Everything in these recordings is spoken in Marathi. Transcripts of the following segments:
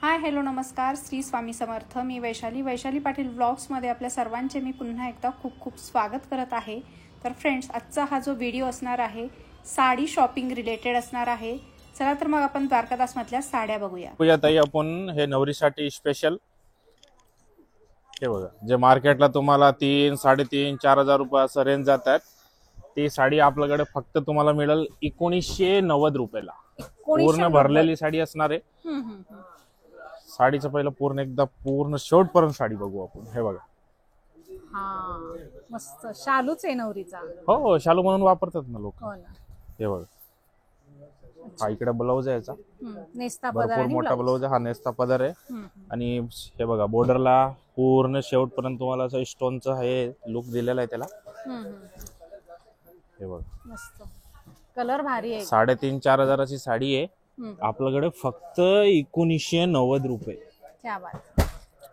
हाय हॅलो नमस्कार, श्री स्वामी समर्थ. मी वैशाली पाटील व्लॉग्समध्ये आपल्या सर्वांचे मी पुन्हा एकदा खूप खूप स्वागत करत आहे. तर फ्रेंड्स, आजचा हा जो व्हिडिओ असणार आहे साडी शॉपिंग रिलेटेड असणार आहे. चला तर मग आपण द्वारकादास मधल्या साड्या बघूया. ताई, आपण हे नवरीसाठी स्पेशल हे बघा, जे मार्केटला तुम्हाला 3, 3.5, 4,000 रुपये असं रेंज जातात, ती साडी आपल्याकडे फक्त तुम्हाला मिळेल 1990 रुपयाला. पूर्ण भरलेली साडी असणार आहे. साडीचं पहिलं पूर्ण शेवटपर्यंत साडी बघू आपण. हे बघा, हा मस्त शालूच आहे नवरीचा. हो, शालू म्हणून वापरतात ना लोक. हो ना. हे बघा, हा इकडे ब्लाऊज आहे याचा, नेस्ता पदर भरपूर आणि मोठा ब्लाऊज आहे. हा नेस्ता पदर आहे. आणि हे बघा, बॉर्डरला पूर्ण शेवटपर्यंत तुम्हाला असं स्टोनचा हे लुक दिलेला आहे त्याला. हे बघा, मस्त कलर भारी आहे. 3,500-4 हजाराची साडी आहे आपल्याकडे फक्त 1990 रुपये. क्या बात.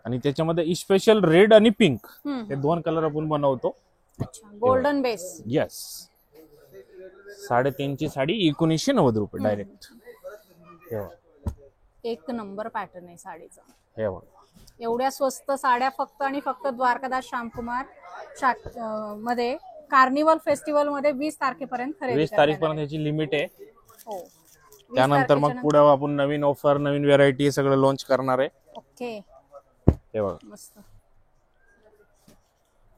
आणि त्याच्यामध्ये स्पेशल रेड आणि पिंक हे दोन कलर आपण बनवतो. Golden base. येस, 3,500 ची साडी 1990 रुपये डायरेक्ट. एक नंबर पॅटर्न आहे साडीचा. हे बघा, एवढ्या स्वस्त साड्या फक्त आणि फक्त द्वारकादास श्यामकुमार मध्ये कार्निवल फेस्टिवल मध्ये 20 तारखेपर्यंत खरेदी. 20 तारीखपर्यंत याची लिमिट आहे. हो, त्यानंतर मग पुढे आपण नवीन ऑफर, नवीन व्हेरायटी सगळं लॉन्च करणार आहे. ओके. हे बघा, मस्त.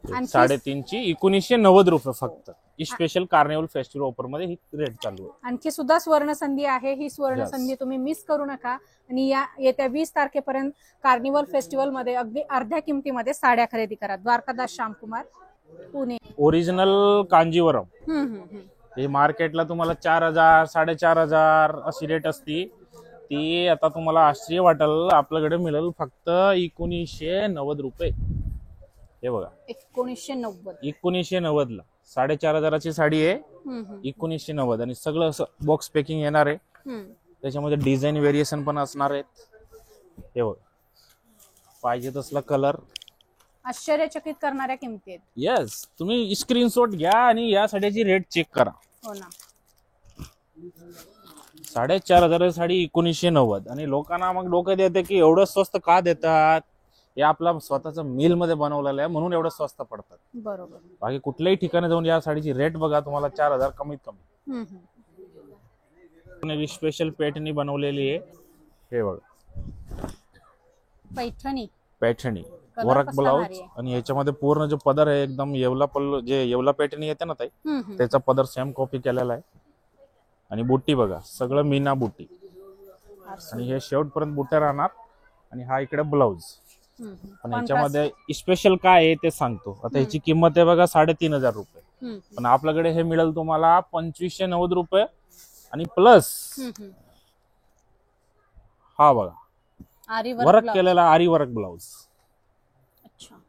3,500 ची 1990 रुपये फक्त. स्पेशल कार्निवल फेस्टिवल ऑफर मध्ये ही रेट चालू आहे. आणखी सुद्धा स्वर्ण संधी आहे. ही स्वर्ण संधी तुम्ही मिस करू नका. आणि येत्या 20 तारखेपर्यंत कार्निवल फेस्टिवल मध्ये अगदी अर्ध्या किमतीमध्ये साड्या खरेदी करा. द्वारकादास श्यामकुमार, पुणे. ओरिजिनल कांजीवरम. हे मार्केटला तुम्हाला 4,000, 4,500 अशी रेट असती. ती आता तुम्हाला आश्चर्य वाटेल, आपल्याकडे मिळेल फक्त 1990 रुपये. हे बघा, 1990 ला 4,500ची साडी आहे. 1990 आणि सगळं असं बॉक्स पॅकिंग येणार आहे. त्याच्यामध्ये डिझाईन व्हेरिएशन पण असणार आहेत. हे बघा, पाहिजे तसला कलर. आश्चर्यचकित करणाऱ्या किमती आहेत. येस, तुम्ही स्क्रीनशॉट घ्या आणि या साडीची रेट चेक करा. हो ना. 4,500 साडी 1990. आणि लोकांना मग डोकं देते की एवढं स्वस्त का देतात. हे आपला स्वतःचा मिल मध्ये बनवलेलं आहे म्हणून एवढं स्वस्त पडतात. बरोबर. बाकी कुठल्याही ठिकाणी जाऊन या साडीची रेट बघा, तुम्हाला 4,000 कमीत कमी. स्पेशल पैठणी बनवलेली आहे. हे बघा, पैठणी वर्क ब्लाउज. आणि याच्यामध्ये पूर्ण जो पदर आहे एकदम येवला पल्लू, जे येवला पैठणी येते ना ताई, त्याचा पदर सेम कॉपी केलेला आहे. आणि बुट्टी बघा, सगळं मीना बुट्टी. आणि हे शेवटपर्यंत बुट्टे राहणार. आणि हा इकडे ब्लाउज. पण याच्यामध्ये स्पेशल काय आहे ते सांगतो. आता याची किंमत आहे बघा 3,500 रुपये. पण आपल्याकडे हे मिळेल तुम्हाला 2,590 रुपये. आणि प्लस हा बघा, वर्क केलेला आरी वर्क ब्लाउज.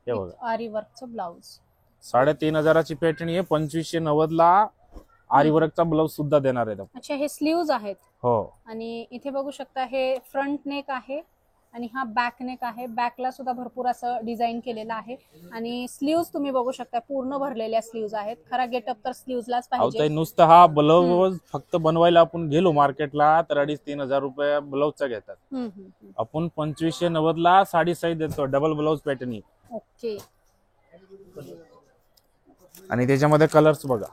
हे बघा, आरी वर्कचं ब्लाउज. 3,500ची पैठणी आहे. 2,590 ला आरी वर्कचा ब्लाउज सुद्धा देणार आहे. अच्छा, हे स्लीव्ज आहेत. हो. आणि इथे बघू शकता हे फ्रंट नेक आहे आणि हा बॅक नेक आहे. बॅकला सुद्धा भरपूर असं डिझाईन केलेलं आहे. आणि स्लीव्ज तुम्ही बघू शकता पूर्ण भरलेल्या स्लीव्ज आहेत. खरा गेटअप तर स्लीव्जलाच पाहिजे. नुसतं हा ब्लाउज फक्त बनवायला आपण गेलो मार्केटला तर 2,500-3,000 रुपये ब्लाउजचा घेतात. आपण 2,590 ला साडी साईज देतो, डबल ब्लाउज पॅटर्नी. ओके. आणि त्याच्यामध्ये कलर्स बघा,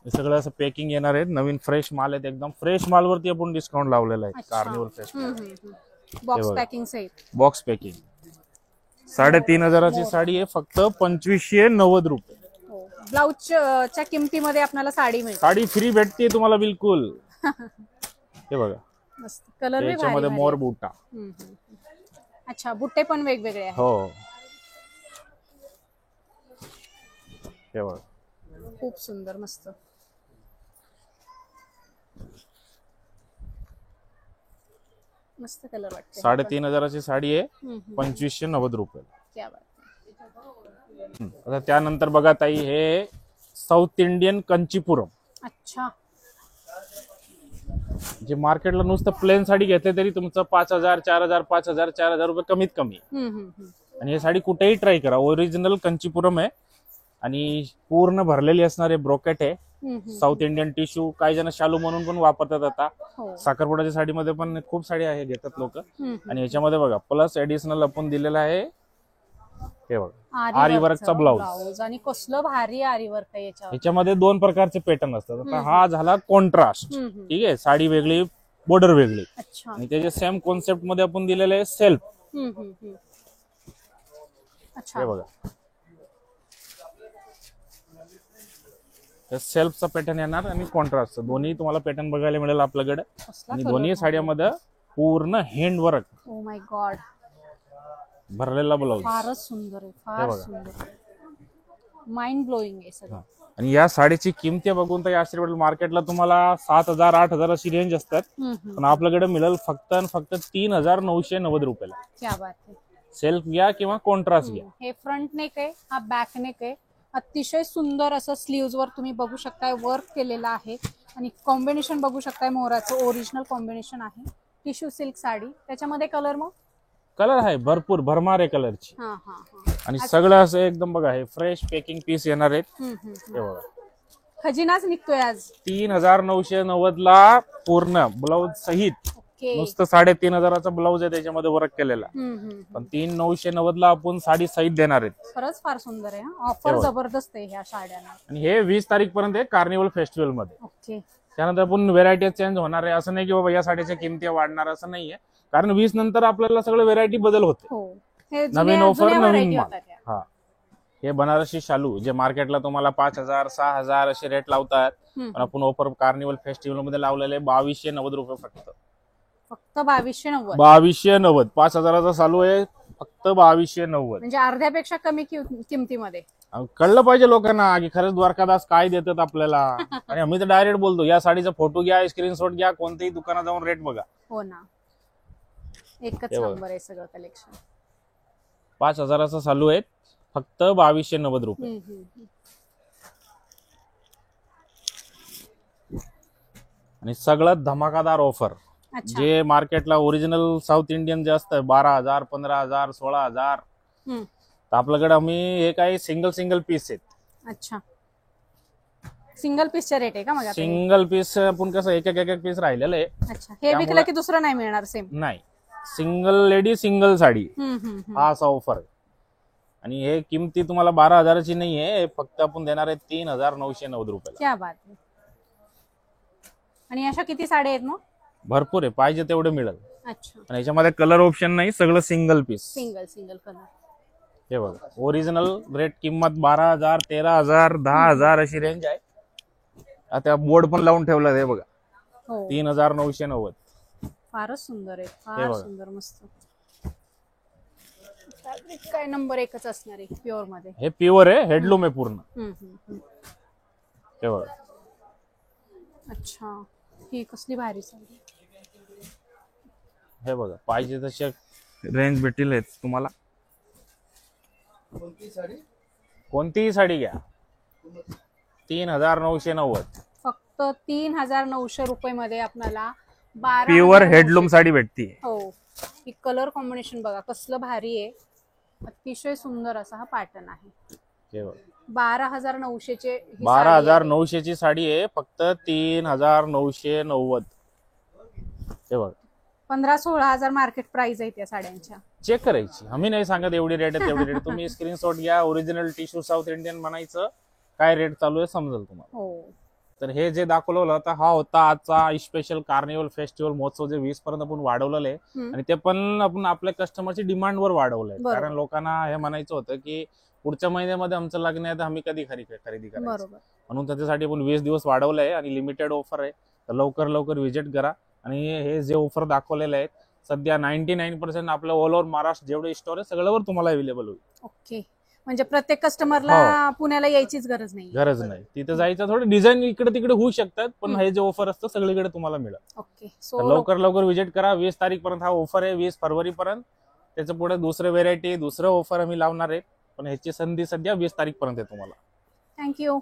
हे सगळं असं पॅकिंग येणार आहे. नवीन फ्रेश माल आहेत. एकदम फ्रेश मालवरती आपण डिस्काउंट लावलेला आहे. कार्निवल फ्रेश बॉक्स पॅकिंग सहित. Box packing. 3,500ची साडी आहे फक्त 2,590 रुपये. ब्लाउजच्या किमतीमध्ये आपल्याला साडी मिळते. साडी फ्री भेटते तुम्हाला बिलकुल. हे बघा, मस्त कलर. याच्यामध्ये मोर बुट्टा. अच्छा, बुट्टे पण वेगवेगळे आहेत. हो. हे बघा, खूप सुंदर, मस्त. मस्त कलर वाटते. 3,500ची साडी आहे 2,590 रुपये. क्या बात. आता त्यानंतर बघा ताई, हे साऊथ इंडियन कंचीपुरम. अच्छा. जे मार्केटला नुसतं प्लेन साडी घेतले तरी तुमचं 5,000, 4,000, 5,000, 4,000 रुपये कमीत कमी. आणि ही साडी कुठेही ट्राय करा, ओरिजिनल कंचीपुरम आहे. आणि पूर्ण भरलेली असणारे ब्रोकेट आहे. साऊथ इंडियन टिश्यू, काही जण शालू म्हणून पण वापरतात आता. हो. साखरपुड्याच्या साडीमध्ये पण खूप साडी आहे, घेतात लोक. आणि याच्यामध्ये बघा प्लस एडिशनल आपण दिलेला आहे, हे बघा आरी वर्कचा ब्लाउज. आणि कसलं भारी आरी वर्क आहे याच्यावर. याच्यामध्ये 2 प्रकारचे पॅटर्न असतात. आता हा झाला कॉन्ट्रास्ट, ठीक आहे, साडी वेगळी बॉर्डर वेगळी. अच्छा. आणि त्याच्या सेम कॉन्सेप्ट मध्ये आपण दिलेले आहे सेल्फ. अच्छा. हे बघा सेल्फचा पॅटर्न येणार आणि कॉन्ट्रास्ट, दोन्ही तुम्हाला पॅटर्न बघायला मिळेल आपल्याकडे. आणि दोन्ही साड्यामध्ये पूर्ण hand work. Oh my God, भरलेला ब्लाउज. फारच सुंदर आहे, फार सुंदर, माइंड ब्लोईंग आहे सगळं. आणि या साडीची किंमत बघून तर या मार्केटला तुम्हाला 7,000 8,000 अशी रेंज असतात, पण आपल्याकडे मिळेल फक्त आणि फक्त 3,990 रुपयाला. क्या बात आहे. सेल्फ घ्या किंवा कॉन्ट्रास्ट घ्या. हे फ्रंट नेक आहे, हा बॅक नेक आहे. अतिशय सुंदर असं स्लीव्ज वर तुम्ही बघू शकताय वर्क केलेलं आहे. आणि कॉम्बिनेशन बघू शकताय, मोराचं ओरिजिनल कॉम्बिनेशन आहे. टिश्यू सिल्क साडी, त्याच्यामध्ये कलर मग कलर आहे भरपूर, भरमार आहे कलरची. आणि सगळं असं एकदम बघा, हे फ्रेश पॅकिंग पीस येणार आहेत. हे बघा खजिनाच निघतोय आज. 3,990 ला पूर्ण ब्लाउज सहित. नुसतं 3,500चा ब्लाउज आहे, त्याच्यामध्ये वर्क केलेला. पण 3,990 ला आपण साडी सहित देणार आहेत. खरंच फार सुंदर आहे, ऑफर जबरदस्त आहे ह्या साड्यांना. आणि हे 20 तारीख पर्यंत आहे कार्निवल फेस्टिवल मध्ये. ओके. त्यानंतर आपण व्हेरायटी चेंज होणार आहे. असं नाही की बाबा या साडीच्या किमती वाढणार, असं नाहीये. कारण 20 नंतर आपल्याला सगळं व्हेरायटी बदल होते. नवीन ऑफर, नवीन माल. हा, हे बनारसी शालू जे मार्केटला तुम्हाला 5,000 6,000 असे रेट लावतात, पण आपण ऑफर कार्निवल फेस्टिवल मध्ये लावलेले 2,290 रुपये फक्त. 2,290. 2,290. 5,000चा चालू आहे, फक्त 2,290. म्हणजे अर्ध्यापेक्षा कमी किमतीमध्ये. कळलं पाहिजे लोकांना की खरंच द्वारकादास काय देतात आपल्याला. आणि आम्ही तर डायरेक्ट बोलतो, या साडीचा फोटो घ्या, स्क्रीनशॉट घ्या, कोणत्याही दुकानात जाऊन रेट बघा. हो ना, एकच नंबर आहे सगळं कलेक्शन. 5,000चा चालू आहे, फक्त 2,290 रुपये. आणि सगळं धमाकादार ऑफर. जे मार्केटला ओरिजिनल साऊथ इंडियन जे असतं 12,000 15,000 16,000, तर आपल्याकडे आम्ही हे काही सिंगल पीस आहेत. अच्छा, सिंगल पीसचा रेट आहे का? मग सिंगल पीस आपण कसं एक पीस राहिलेलं आहे. अच्छा, हे विकलं की दुसरं नाही मिळणार सेम? नाही, सिंगल लेडी सिंगल साडी हा असा ऑफर आहे. आणि हे किमती तुम्हाला 12,000ची नाहीये, फक्त आपण देणार आहे 3,990 रुपयाला. क्या बात आहे. आणि अशा किती साड्या आहेत मग? भरपूर आहे, पाहिजे तेवढे मिळेल. अच्छा. आणि याच्यामध्ये कलर ऑप्शन नाही, सगळं सिंगल पीस. Single colour. हे बघा, ओरिजिनल रेट किंमत 12,000 13,000 10,000 अशी रेंज आहे. आता बोर्ड पण लावून ठेवला आहे बघा. 3,990. फारच सुंदर आहे, फार सुंदर, मस्त. फॅब्रिक काय नंबर 1च असणार आहे प्युअर मध्ये. हे प्युअर आहे, हेडलूम आहे पूर्ण. हे बघा. अच्छा, ही कसली भारी साडी. हे बघा, पाहिजे तशा रेंज भेटेल तुम्हाला. कोणतीही साडी घ्या, 3,990. फक्त 3,900 रुपये मध्ये आपल्याला 12 प्युअर हेडलूम साडी भेटते. हो, ही कलर कॉम्बिनेशन बघा कसलं भारी आहे. अतिशय सुंदर असा हा पॅटर्न आहे. 12,900 चे 12,900 ची साडी आहे, फक्त 3,990. हे बघा, 15-16,000 मार्केट प्राइस आहे त्या साड्यांच्या. चेक करायची, आम्ही नाही सांगत एवढी रेट आहे तेवढी रेट. तुम्ही स्क्रीनशॉट घ्या, ओरिजिनल टिश्यू साऊथ इंडियन म्हणायचं, काय रेट चालू आहे समजेल तुम्हाला. हो. तर हे जे दाखवलं होतं हा होता आजचा स्पेशल कार्निवल फेस्टिवल महोत्सव, जे 20 पर्यंत आपण वाढवलेलं आहे. आणि ते पण आपण आपल्या कस्टमरची डिमांड वर वाढवलंय. कारण लोकांना हे म्हणायचं होतं की पुढच्या महिन्यामध्ये आमचं लग्न आहे, तर आम्ही कधी खरेदी करायचं, म्हणून त्याच्यासाठी आपण 20 दिवस वाढवलंय. आणि लिमिटेड ऑफर आहे, तर लवकर व्हिजिट करा. आणि हे जे ऑफर दाखवलेले आहेत सध्या 99% आपल्या ऑल ओव्हर महाराष्ट्र जेवढे स्टोर आहे सगळ्यावर तुम्हाला अवेलेबल होईल. ओके, म्हणजे प्रत्येक कस्टमरला पुण्याला यायचीच गरज नाही. तिथे जायचं, थोडं डिझाईन इकडे तिकडे होऊ शकतात, पण हे जे ऑफर असतं सगळीकडे तुम्हाला मिळेल. ओके, लवकर व्हिजिट करा. 20 तारीख पर्यंत हा ऑफर आहे, 20 फरवरी पर्यंत. त्याच्या पुढे दुसरे व्हेरायटी, दुसरं ऑफर आम्ही लावणार आहे, पण ह्याची संधी सध्या 20 तारीख पर्यंत आहे तुम्हाला. थँक्यू.